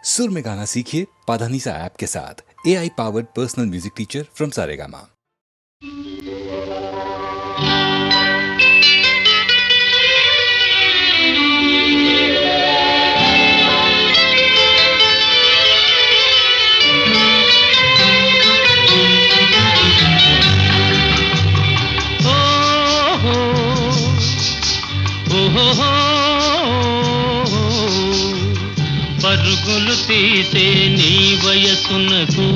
सुर में गाना सीखिए पाधानीसा ऐप के साथ। AI powered personal music teacher from Saregama. పరుగులు తీసే నీ వయసునకు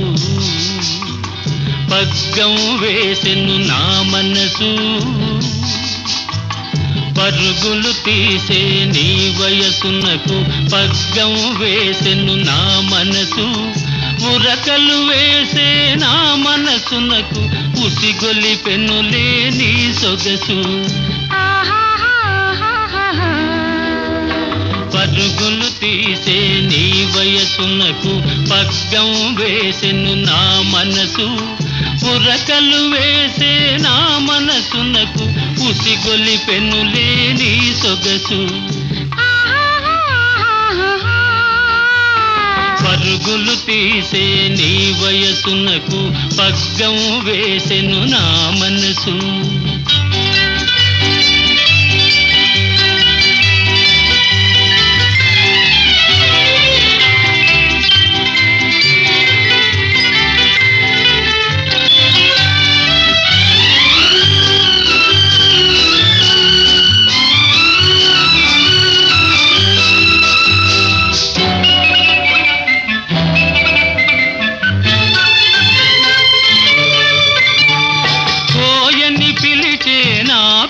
పగ్గం వేసెను నా మనసు. పరుగులు తీసే నీ వయసునకు పగ్గం వేసెను నా మనసు. ఉరకలు వేసే నా మనసునకు ఉసిగొలిపెనులే నీ సొగసు. పరుగులు తీసే నీ వయసునకు పగ్గం వేసెను నా మనసు. ఉరకలు వేసే నా మనసునకు ఉసిగొలిపెనులే నీ సొగసు. పరుగులు తీసే నీ వయసునకు పగ్గం వేసెను నా మనసు.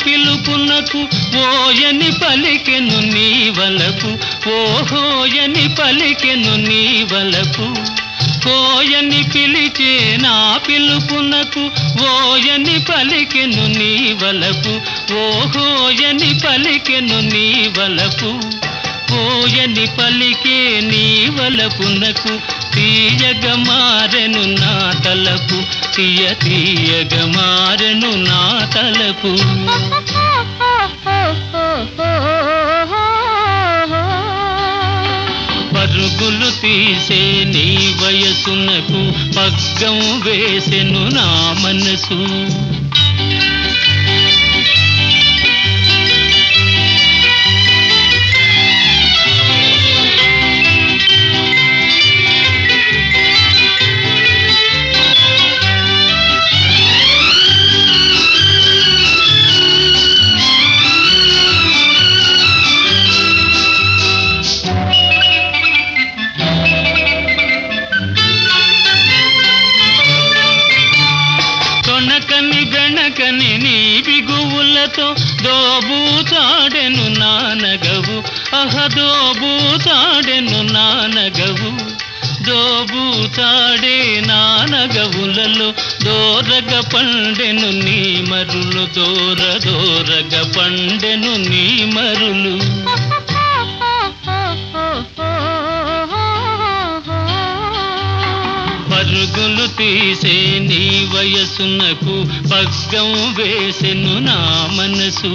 పిలుపునకు ఓయని పలికెను నీ వలపు. ఓహోయని పలికెను నీ వలపు. ఓయని పిలిచే నా పిలుపునకు ఓయని పలికెను నీ వలపు. ఓహోయని పలికెను నీ వలపు. ఓయని పలికే నీ వలపునకు తీయగ మారెను నా తలపు. తీయగ మారెను నా తలపు. పరుగులు తీసే నీ వయసునకు పగ్గం వేసెను నా మనసు. గణకని నీ బిగువులతో దోబూచాడెను నానగవు. దోబూచాడెను నానగవు. దోబూచాడే నానగవులలో దోరగ పండెను నీ మరులు. దోరగ పండెను నీ మరులు. పరుగులు తీసే నీ వయసునకు పగ్గం వేసెను నా మనసు.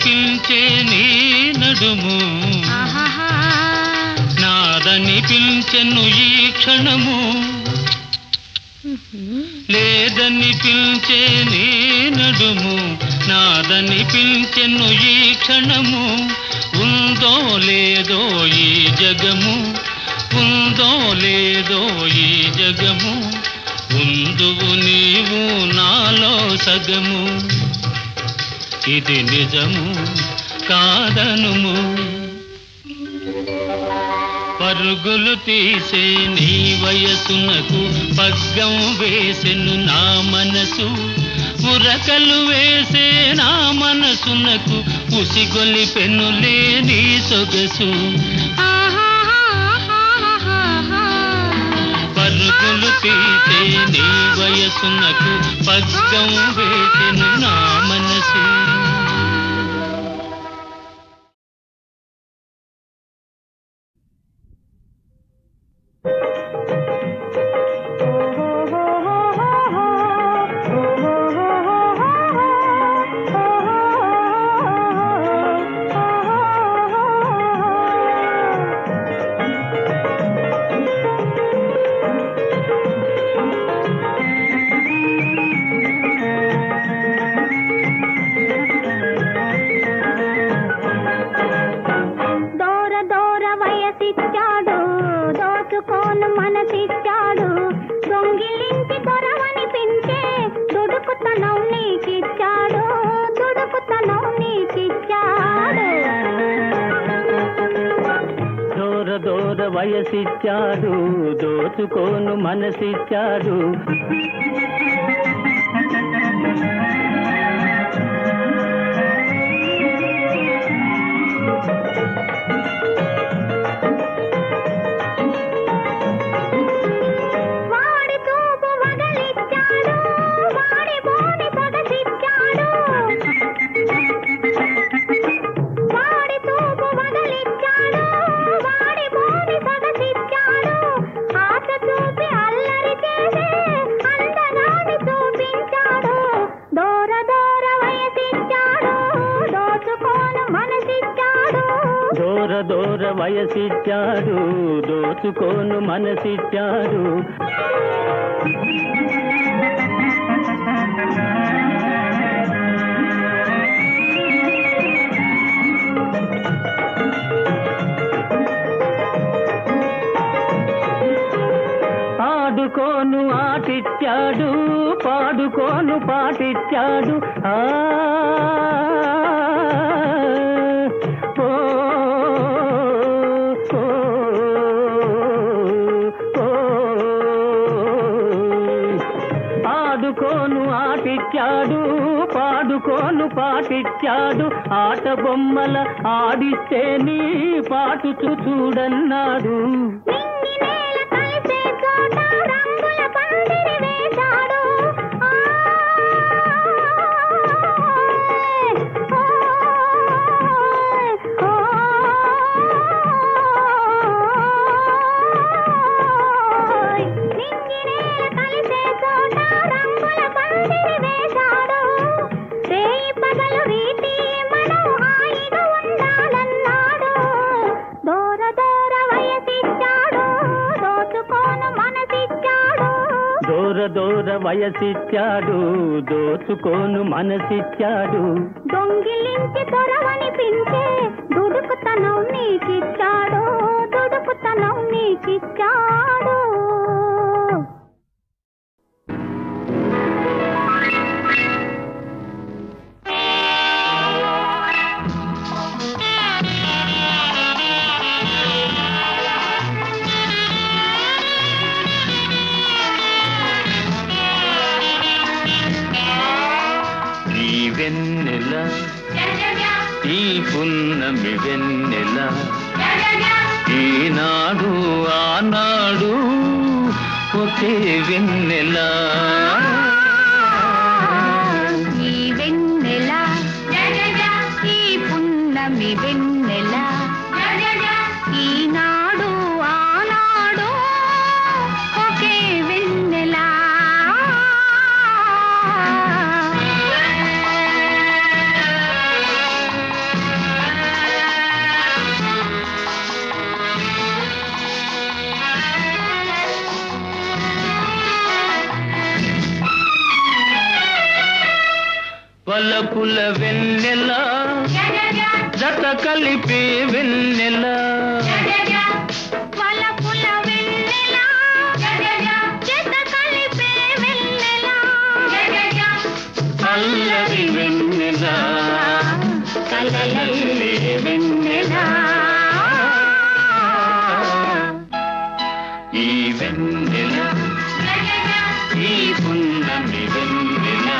పిలిచే నీ నడుము నాదని పిలిచెను ఈ క్షణము. లేదని పిలిచే నీ నడుము నాదని పిలిచెను ఈ క్షణము. ఉందో లేదో ఈ జగము. ఉందో లేదో ఈ జగము. ఉందువు నీవు నాలో సగము. ఇది నిజము కాదనుము. పరుగులు తీసే నీ వయసునకు పగ్గం వేసెను నా మనసు. ఉరకలు వేసే నా మనసునకు ఉసిగొలిపెనులే నీ సొగసు. పరుగు పరుగులు తీసే నీ వయసునకు పగ్గం వేసెను నా మనసు. వయసిచ్చాడు దోచుకోను మనసిచ్చాడు. దూర వయసిచ్చాడు దోచుకోను మనసిచ్చాడు. ఆడుకోను ఆటిచ్చాడు పాడుకోను పాటిచ్చాడు. ఆడుకోను ఆటిచ్చాడు పాడుకోను పాటిచ్చాడు. ఆట బొమ్మల ఆడిస్తే నీ పాటు చూడన్నాడు. దూర వయసిచ్చాడు దోచుకోను మనసిచ్చాడు. దొంగిలించి దొరవనిపించే దుడుకుతనం నీకిచ్చాడు దుడుకుతనం నీకిచ్చాడు. వెన్నెల ఈ పున్నమి వెన్నెల ఈనాడు ఆనాడు ఒకే వెన్నెల. ఈ వెన్నెల ఈ పున్నమి వెన్నెల ఈనాడు ఆనాడు ఒకే వెన్నెల. వలపుల వెన్నెల జత కలిపే వెన్నెల వలపుల వెన్నెల జత కలిపే వెన్నెల అల్లరి వెన్నెల కలలల్లే వెన్నెల. ఈ వెన్నెల ఈ పున్నమి వెన్నెల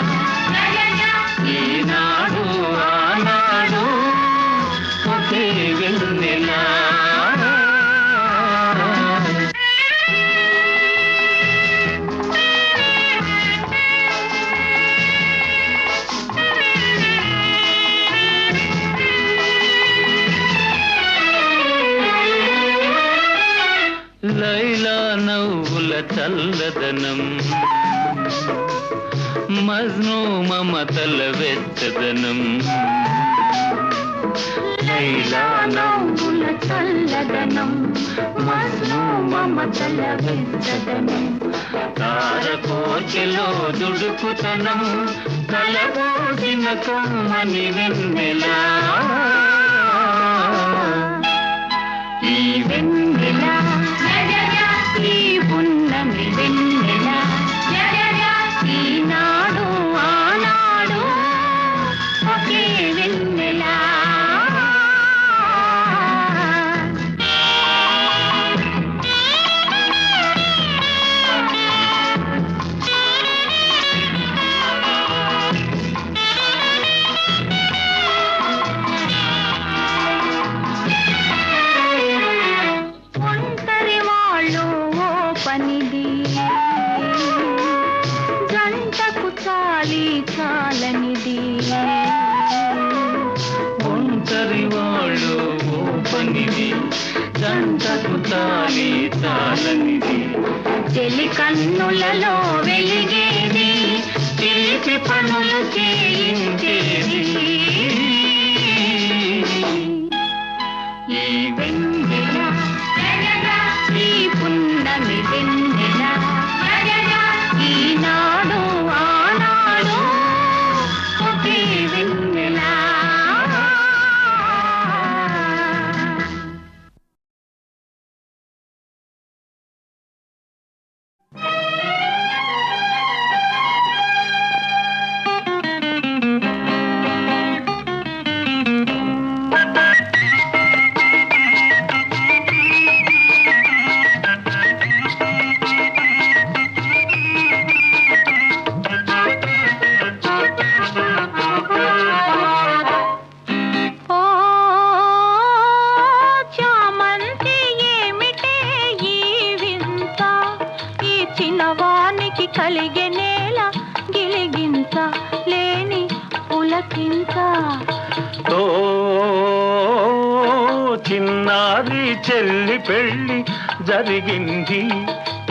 ఈనాడు ఆనాడు ఒకే వెన్నెల. చల్లదనం మజ్ను మమతల వెచ్చదనం లైలా నవ్వుల చల్లదనం మజ్ను మమతల వెచ్చదనం తారకోచెలో దుడుకుతనం కలబోసిన కమ్మని వెన్నెలా ఈ వెన్నెల ఈ పున్నమి వెన్నెల ఈనాడు ఆనాడు ఒకే వెన్నెల ఒంటరి వాళ్ళు ఓ పనిది జంటకు చాలి చాలనిది ఒంటరి వాళ్ళు ఓ పనిది జంటకు తాలి తాళనిది చెలి కన్నులలో వెలిగేది తెలిసి పనులు చేయించేది ఈ వెన్నెల ఈ పున్నమి వెన్నెల ఈనాడు ఆనాడు ఒకే వెన్నెల ఓ చామంతి ఏమిటే ఈ వింత ఈ చిన్నవానికి కలిగే నేల గిలిగింత లేని పులకింత ఓ చిన్నారి చెల్లి పెళ్ళి జరిగింది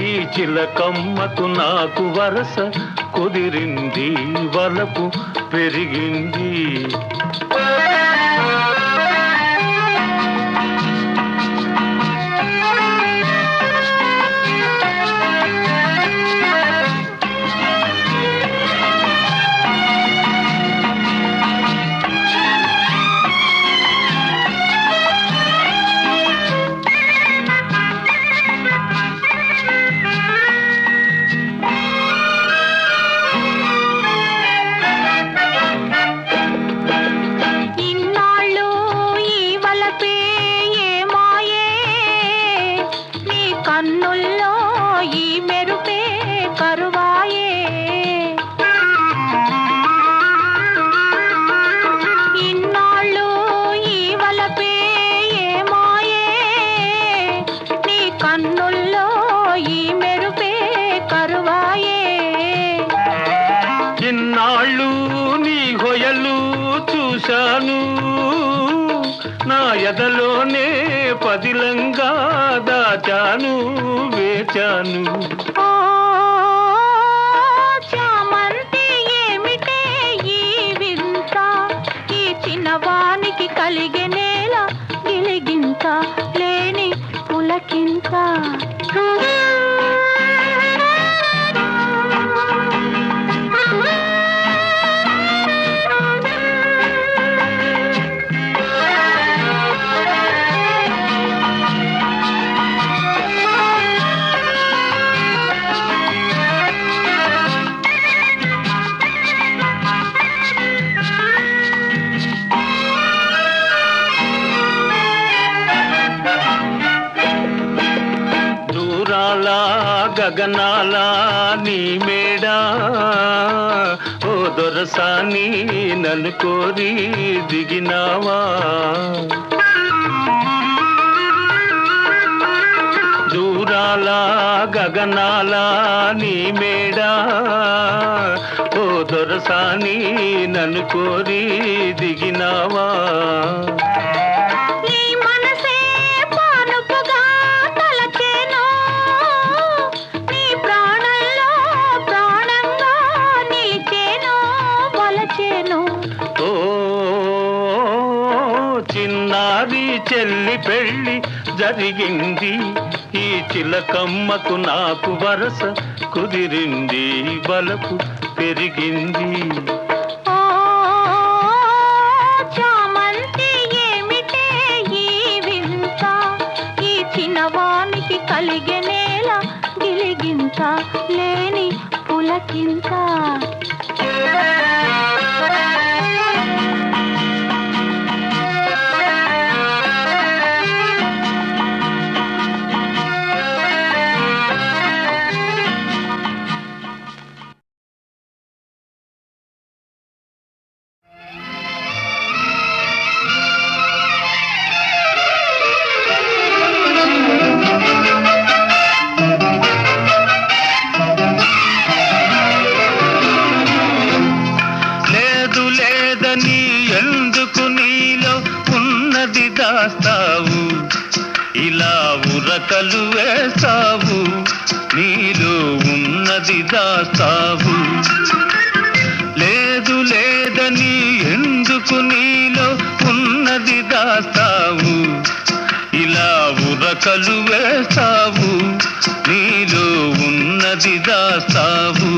ఈ చిలకమ్మకు నాకు వరస కుదిరింది వలపు పెరిగింది ఇన్నాళ్ళు ఈ వలపే ఏ మాయే నీ కన్నుల్లో ఈ మెరుపే కరువాయే ఇన్నాళ్ళు ఈ వలపే ఏ మాయే నీ కన్నుల్లో ఈ మెరుపే కరువాయే ఇన్నాళ్ళు నీ హొయలు చూశాను నా ఎదలోనే పదిలంగా దాచాను వేచాను ఓ చామంతి ఏమిటే ఈ వింత ఈ చిన్నవానికి కలిగే నేల గిలిగింత లేని పులకింత దూరాల గగనాల నీ మేడా ఓ దొరసాని నన్ను కోరి దిగినావా దూరాల గగనాల నీ మేడా ఓ దొరసాని నన్ను కోరి దిగినావా నీ మనసే పానుపుగా తలచేను నీ చెల్లి పెళ్ళి జరిగింది, ఈ చిలకమ్మకు నాకు వరస కుదిరింది, బలపు పెరిగింది. చామంతి ఏమిటే ఈ వింత, ఈ చిన్నవానికి కలిగెనేల గిలిగింత, లేని పులకింత. ఎందుకు నీలో ఉన్నది దాస్తావు, ఇలా ఉరకలు వేస్తావు, నీలో ఉన్నది దాస్తావు. లేదు లేదని ఎందుకు నీలో ఉన్నది దాస్తావు, ఇలా ఉరకలు వేస్తావు, నీలో ఉన్నది దాస్తావు.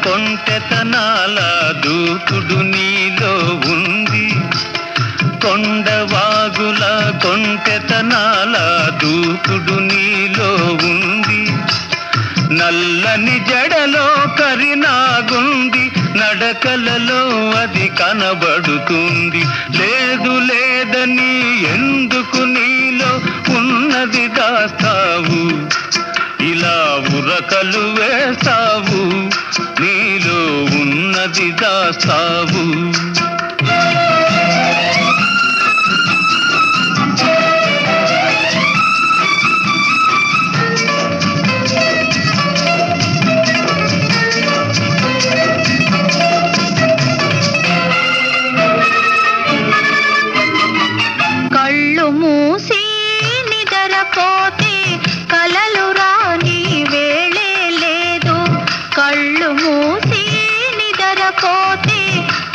కొంటెతనాల దూకుడు నీలో ఉంది, కొండవాగుల కొంటెతనాల దూకుడు నీలో ఉంది. నల్లని జడలో కరినాగుంది, నడకలలో అది కనబడుతుంది. లేదు లేదని ఎందుకు నీలో ఉన్నది దాస్తావు, ఇలా ఉరకలు వేస్తావు, నీలో ఉన్నది దాస్తావు. కళ్ళు మూసి నిద్రపోతే కలలు రాని వేళే లేదు, కళ్ళు మూసి నిద్రపోతే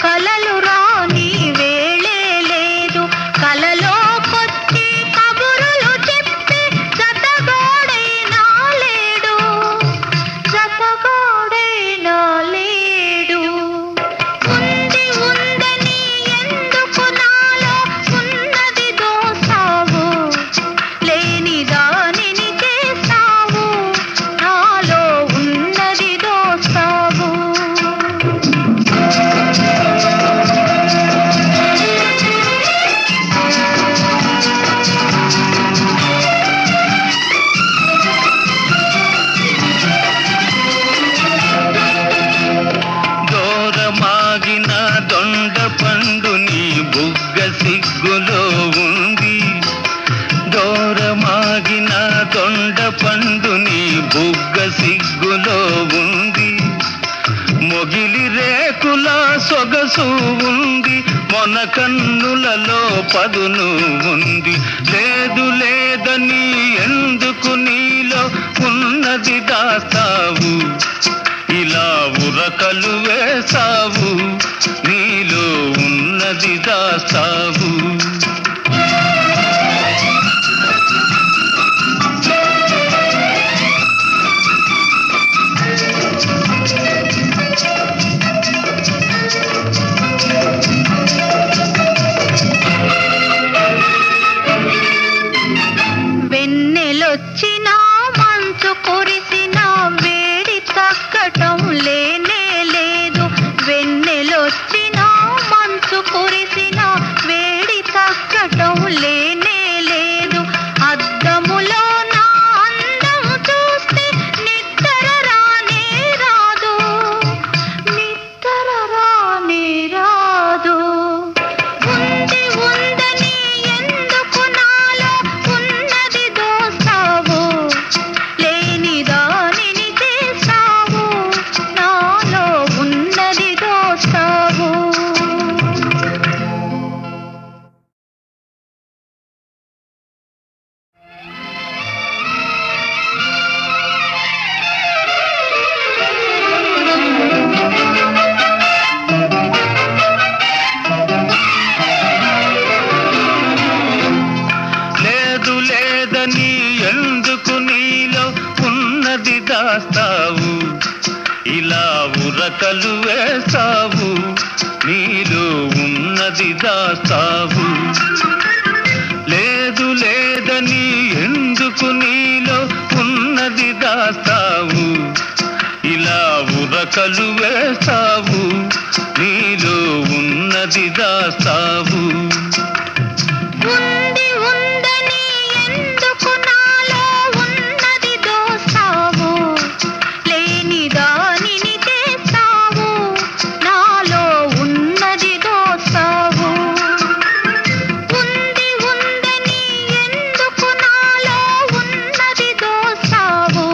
కలలు రాని వేళే లేదు. కలలోకొచ్చి కబురులు చెప్పి జతగోడైనా లేడు, జతగోడైనా లేడు. ఉంది ఉందని ఎందుకు నాలో ఉన్నది దోస్తావు, లేని దానిని చేస్తావు, నాలో ఉన్నది దోస్తావు. దూరమాగిన దొండ పండు నీ బుగ్గ సిగ్గులో ఉంది, దూరమాగిన దొండ పండు నీ బుగ్గ సిగ్గులో ఉంది. మొగిలి రేకుల సొగసు ఉంది, మొన కన్నులలో పదును ఉంది. లేదు లేదని ఎందుకు నీలో ఉన్నది దాస్తావు, ఇలా ఉరకలు వేసావు, నీలో ఉన్నది దాస్తావు. వెన్నెలొచ్చినా మంచు కురిసినా వేడి తగ్గటం లేనే లేదు, వెన్నెలొచ్చినా మంచు కురిసినా ఉరకలు వేస్తావు, నీలో ఉన్నది దాస్తావు. లేదు లేదని ఎందుకు నీలో ఉన్నది దాస్తావు, ఇలా ఉరకలు వేస్తావు, నీలో ఉన్నది దాస్తావు. ఉంది ఉందని ఎందుకు నాలో ఉన్నది దోస్తావు, లేని దానిని చేస్తావు, నాలో ఉన్నది దోస్తావు. ఉంది ఉందని ఎందుకు నాలో ఉన్నది దోస్తావు,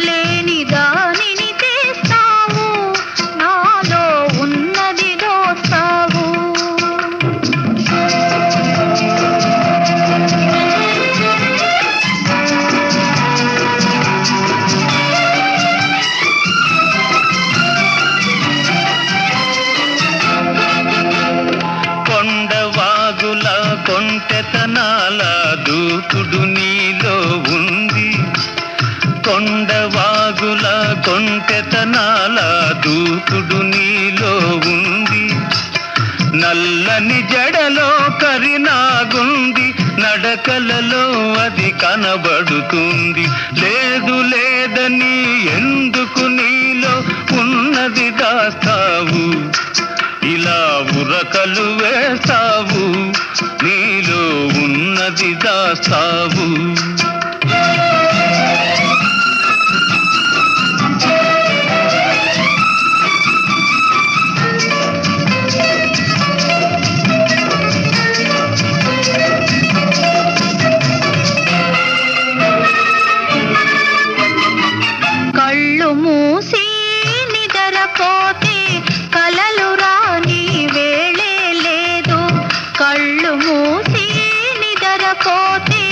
లేని దానిని చేస్తావు, నాలో ఉన్నది దోస్తావు. కొండవాగుల కొంటెతనాల దూకుడు నీలో ఉంది, కొండవాగుల కొంటెతనాల దూకుడు నీలో ఉంది. నల్లని జడలో కరినాగుంది, నడకలలో అది కనబడుతుంది. లేదు లేదని ఎందుకు నీలో ఉన్నది దాస్తావు, ఇలా ఉరకలు వేస్తావు, నీలో ఉన్నది దాస్తావు. కళ్ళు మూసి నిద్రపోతే కలలు రాని వేళే లేదు, కళ్ళు మూసి నిద్రపోతే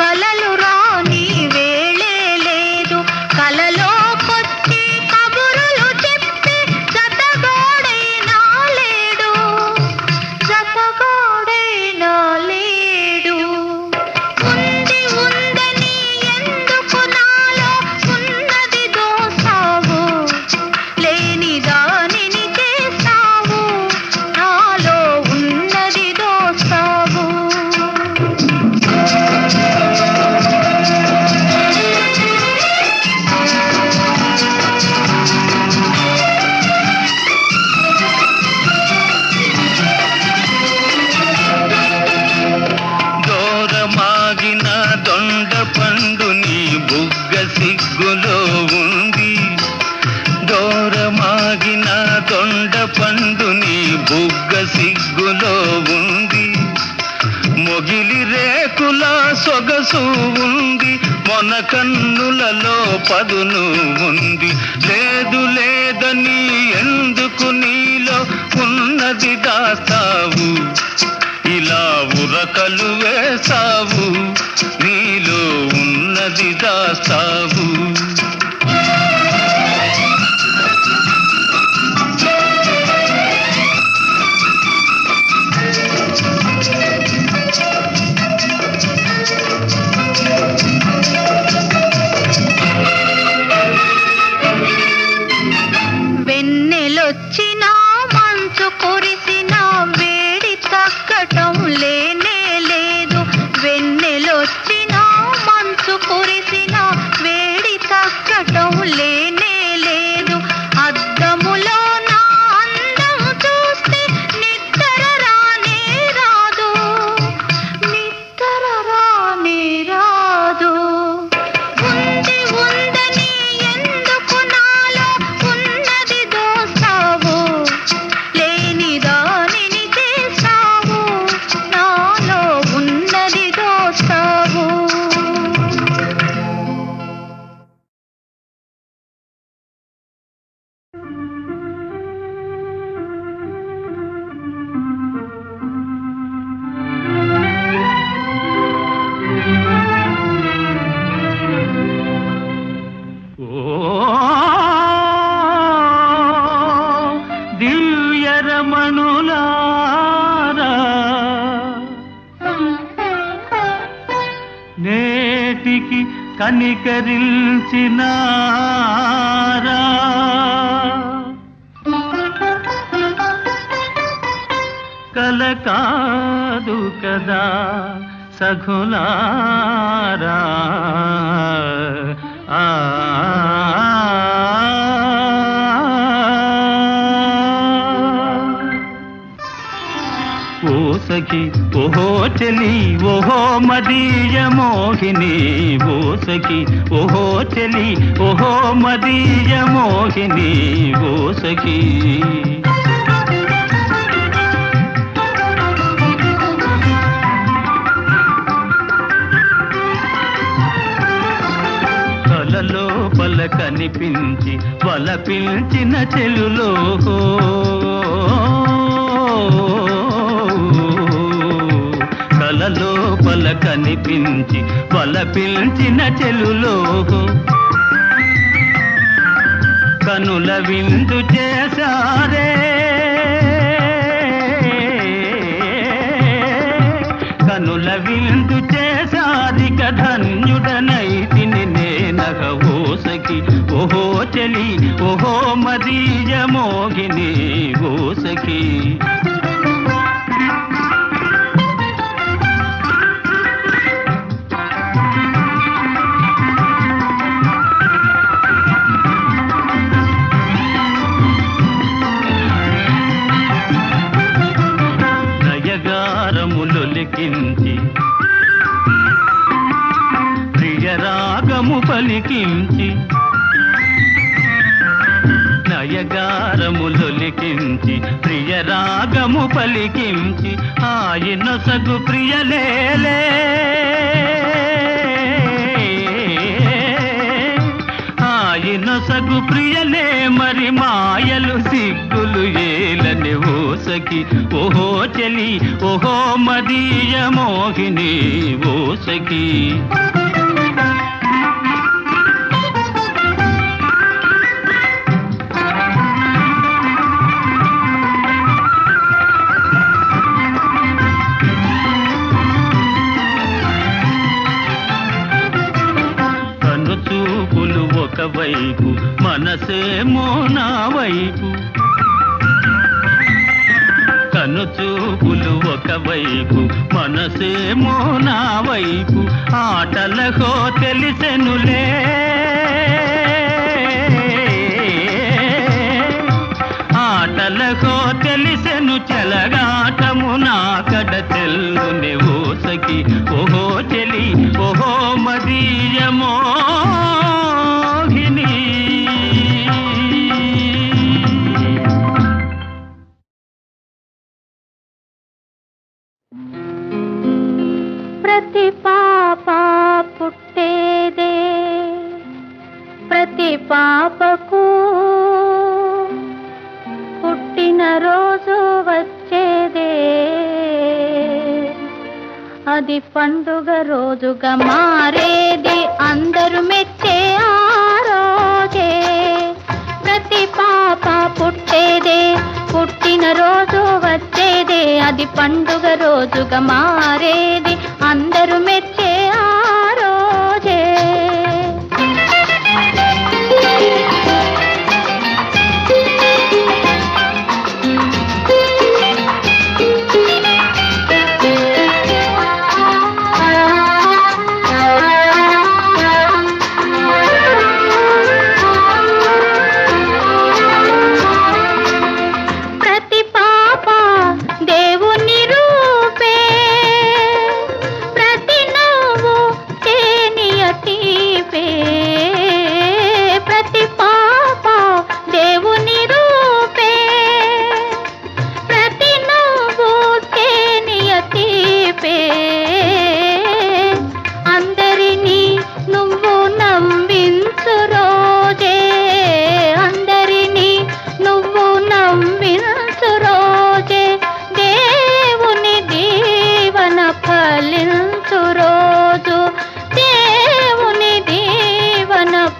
కలలు రాని వేళే లేదు. కలలోకొచ్చి కబురులు చెప్పి జతగోడైనా లేడు, జతగోడైనా లేడు. ఉంది ఉందని ఎందుకు నాలో ఉన్నది దోస్తావు, లేని దానిని చేస్తావు, నాలో ఉన్నది దోస్తావు. దూరమాగిన దొండ పండు నీ బుగ్గ సిగ్గులో ఉంది, దూరమాగిన దొండ పండు నీ బుగ్గ సిగ్గులో ఉంది. మొగిలి రేకుల సొగసు ఉంది, మొన కన్నులలో పదును ఉంది. లేదు లేదని ఎందుకు నీలో ఉన్నది దాస్తావు, ఇలా ఉరకలు వేస్తావు, నీలో ఉన్నది దాస్తావు. వెన్నెలొచ్చినా మంచు కురిసినా వేడి తగ్గటం లేనే లేదు, వెన్నెలొచ్చినా మంచు కురిసినా వేడి తగ్గటం లేనే లేదు. అద్దములో నా అందం చూస్తే నిద్ర రానే రాదు, నిద్ర రానే రాదు. ఉంది ఉందని ఎందుకు నాలో ఉన్నది దోస్తావు, లేని దానిని చేస్తావు, నాలో ఉన్నది దోస్తావు. దివ్యరమణులారా నేటికి కనికరించినారా కలల కాదు కదా సఖులారా ఆ ఓ సఖి ఓహో చెలి ఓహో మదీయ మోహిని ఓ సఖి ఓహో చెలి ఓహో మదీయ మోహిని ఓ సఖి కలలోపల కనిపించి వలపించిన చెలులో కలలోపల కనిపించి వలపించిన చెలులో కనుల విందు చేశారే కనుల విందు చేశారిక ధన్యుడనైతిని నేనగ ఓ సఖి ఓహో చెలి ఓహో మదీయ మోహిని ఓ సఖి నయగారములొలికించి ప్రియరాగము పలికించి నయగారములొలికించి ప్రియరాగము పలికించి ఆయన సగు ప్రియలేలే ఆయన సగు ప్రియలే మరి మాయలు సిగ్గులు ఏలని ఓ సఖి ఓహో చెలి ఓహో మదీయ మోహిని ఓ సఖి చూపులు ఒకవైపు మనసేమో నా వైపు కనుచూపులు ఒకవైపు మనసేమో నా వైపు ఆటలకో తెలిసెనులే ఆటలకో తెలిసెను చెలగాటము నా కడ తెల్లునే ఓ సఖి ఓహో చెలి ఓహో మదీయ మోహిని ప్రతి పాప పుట్టేదే ప్రతి పాపకు పుట్టిన రోజు వచ్చేదే అది పండుగ రోజుగా మారేది అందరూ మెచ్చే ఆ రోజే ప్రతి పాప పుట్టేదే పుట్టిన రోజు వచ్చేదే అది పండుగ రోజుగా మారేది అందరూ మెచ్చే ఆ రోజే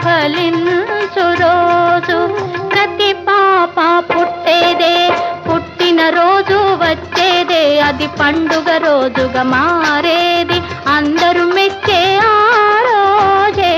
ఫలించు రోజు ప్రతి పాప పుట్టేదే పుట్టిన రోజు వచ్చేదే అది పండుగ రోజుగా మారేది అందరూ మెచ్చే ఆ రోజే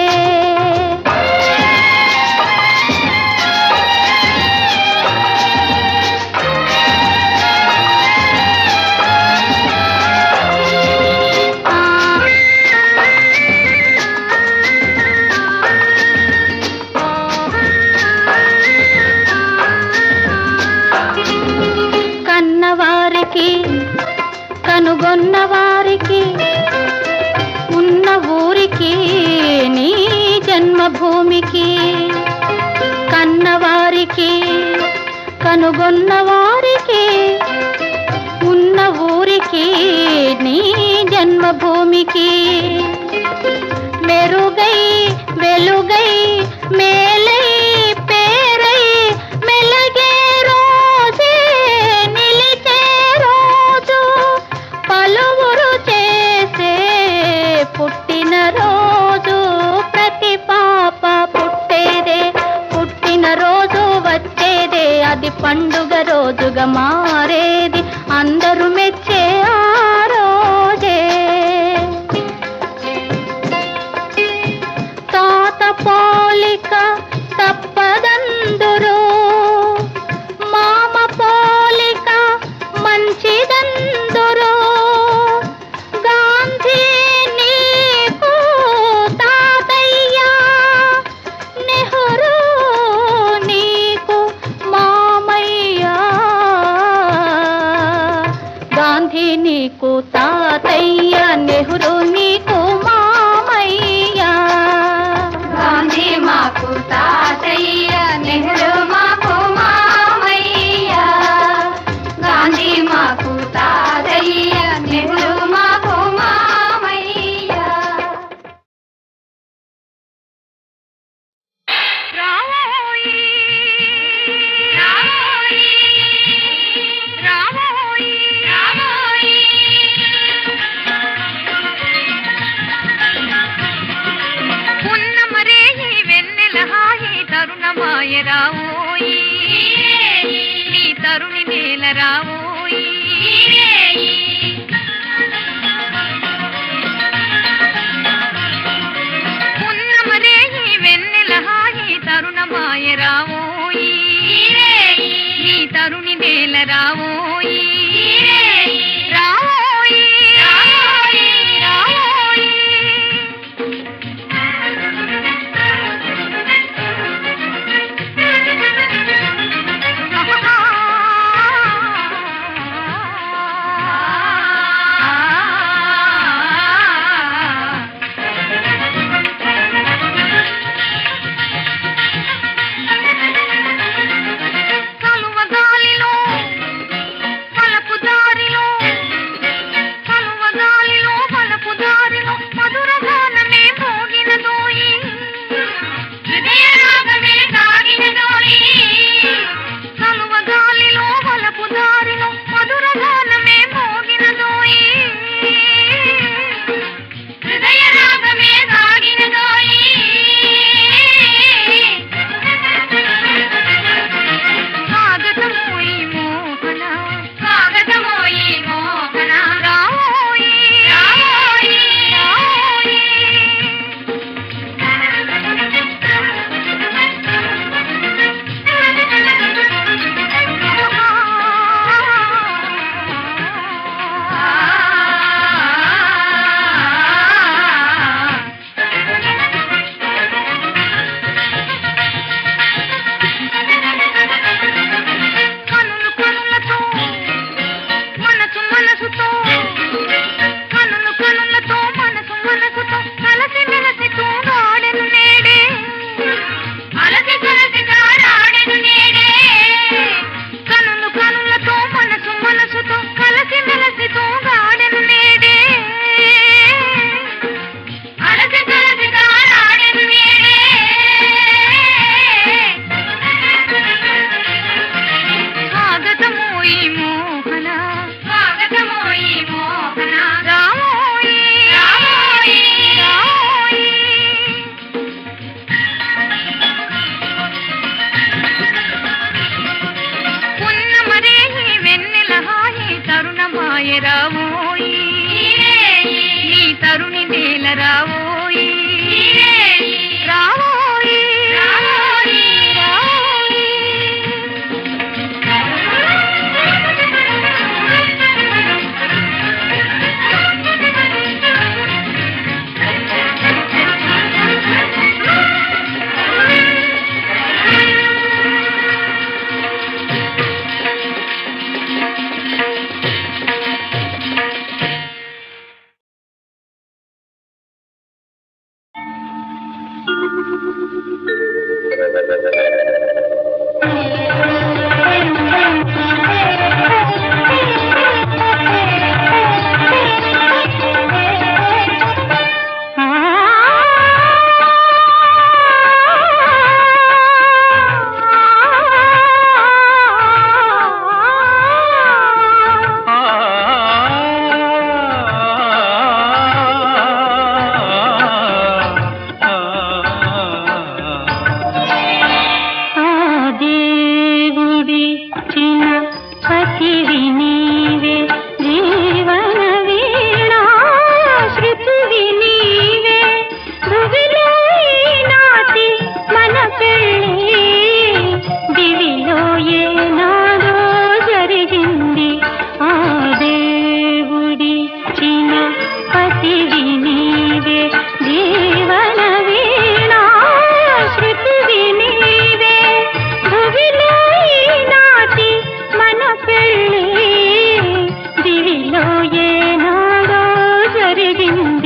కనుగొన్న వారికి ఉన్న ఊరికి నీ జన్మభూమికి మెరుగై వెలుగై మేలై పేరై మెలగే రోజే నిలిచే రోజు పలువురు చేసే పుట్టిన రోజు ప్రతి పాప పుట్టేదే పుట్టిన రోజు వచ్చేదే అది పండుగ రోజుగా మారేది అందరూ మెచ్చే ఆ రోజే తాత పోలిక తప్పదందురు మామ పోలిక మంచిదందురు గాంధీ నీకు తాతయ్య నెహ్రూ నీకు మామయ్య గాంధీ నీకు తాతయ్య నెహ్రూ నీకు మామయ్య గాంధీ మాకు తాతయ్య నెహ్రూ మాకు మామయ్య గాంధీ మాకు తాతయ్య నెహ్రూ మాకు మామయ్య రావోయి రావోయి రావోయి రావోయి ఉన్నమరే ఈ వెన్నెల హాయి తరుణమాయ రావోయి నీ తరుణి నేల రావోయి ఉన్నమరే ఈ వెన్నెల హాయి తరుణమాయ రావోయి నీ తరుణి నేల రావోయి రావోయి రావోయి రావోయి కలువ గాలిలో పలపు దారిలో కలువ గాలిలో పలపు దారిలో మధుర గానమే మోగినదోయి హృదయ రాగమే సాగినదోయి కలువ గాలిలో పలపు దారిలో మధుర గానమే మోగినదోయి హృదయ రాగమే సాగినదోయి స్వాగతమోయి మోహన స్వాగతమోయి మోహన రావోయి రావోయి రావోయి కనులు కనులతో మనసు మనసుతో కనులు కనులతో మనసు మనసుతో కలసి మెలసి తూగాడెను నేడే అలసి కలసి తాడాడెను నేడే కనులు కనులతో మనసు మనసుతో కలసి మెలసి తూగాడెను నేడే అలసి కలసి తాడాడెను నేడే స్వాగతమోయి మోహన స్వాగతమోయి మోహన రావోయి రావోయి రావోయి ఉన్నమరే ఈ వెన్నెల హాయి తరుణమాయ రావోయి నీ తరుణి నేల రావోయి రావోయి రావోయి చిన్న పతివి నీవే జీవన వీణా శృతివి నీవే భువిలో ఈనాటి మన పెళ్ళి దివిలో ఏనాడో జరిగింది ఆ దేవుడి చిన్న పతివి నీవే జీవన వీణా శృతివి నీవే భువిలో ఈనాటి మన పెళ్ళి దివిలో ఏనాడో జరిగింది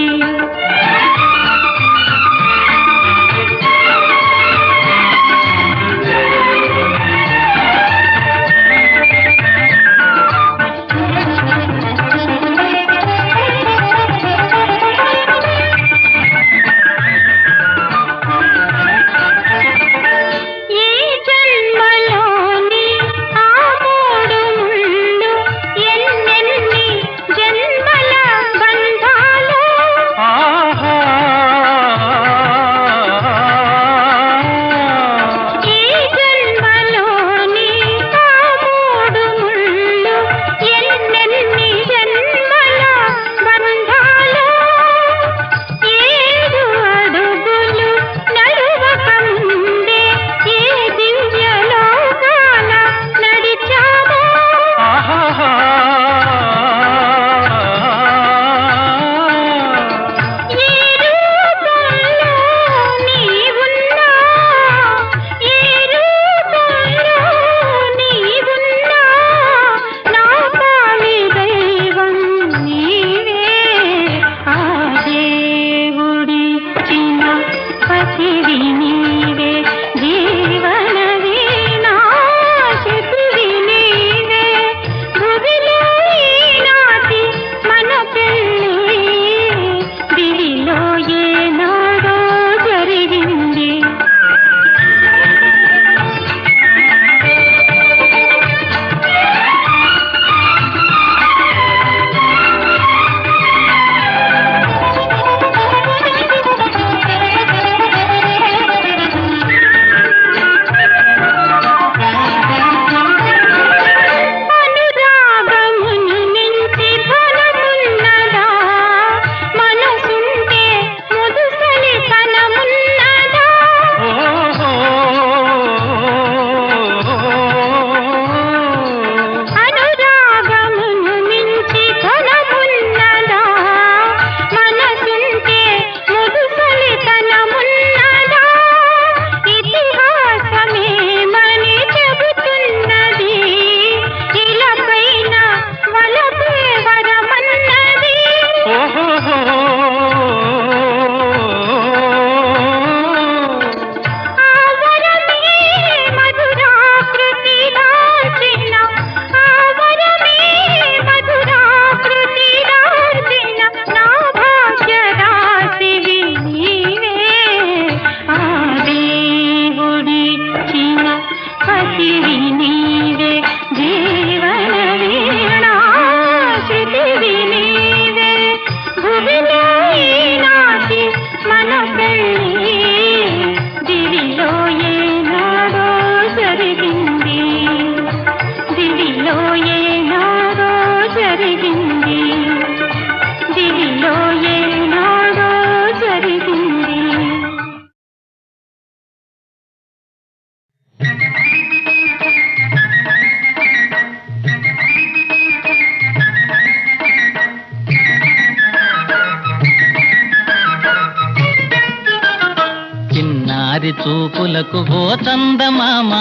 చూపులకు ఓ చందమామ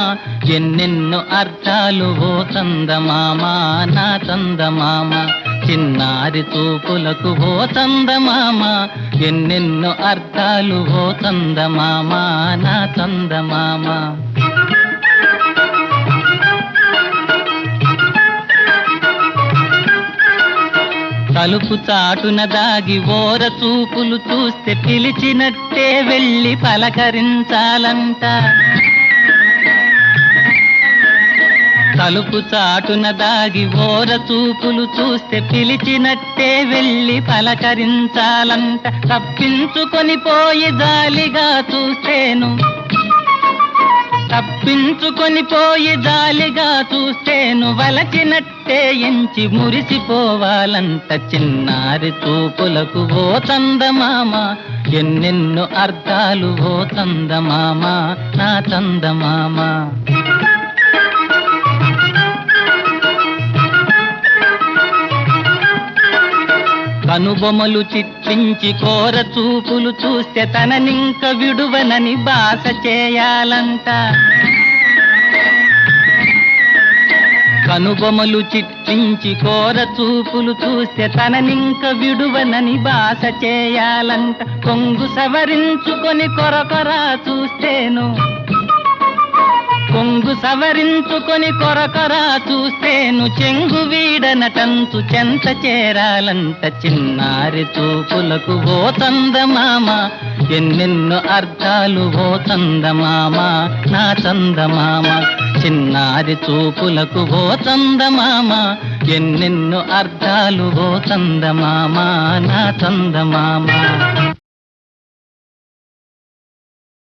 ఎన్నెన్నో అర్థాలు ఓ చందమామ నా చందమామ చిన్నారి చూపులకు ఓ చందమామ ఎన్నెన్నో అర్థాలు ఓ చందమామ నా చందమామ తలుపు చాటున దాగి ఓర చూపులు చూస్తే పిలిచినట్టే వెళ్ళి పలకరించాలంట తలుపు చాటున దాగి ఓర చూపులు చూస్తే పిలిచినట్టే వెళ్ళి పలకరించాలంట తప్పించుకొని పోయి జాలిగా చూస్తేను తప్పించుకొని పోయి జాలిగా చూస్తేను వలచినట్టే ఎంచి మురిసిపోవాలంట చిన్నారి చూపులకు ఓ చందమామ ఎన్నెన్నో అర్థాలు ఓ చందమామ నా చందమామ కనుబొమలు చిట్లించి కోర చూపులు చూస్తే తననింక విడువనని బాస చేయాలంట కనుబొమలు చిట్లించి కోర చూపులు చూస్తే తననింక విడువనని బాస చేయాలంట కొంగు సవరించుకొని కొరకొరా చూస్తేను కొంగు సవరించుకొని కొరకొరా చూస్తేను చెంగు వీడనటంచు చెంత చేరాలంట చిన్నారి చూపులకు ఓ చందమామ ఎన్నెన్నో అర్థాలు ఓ చందమామ నా చందమామ చిన్నారి చూపులకు ఓ చందమామ ఎన్నెన్నో అర్థాలు ఓ చందమామ నా చందమామ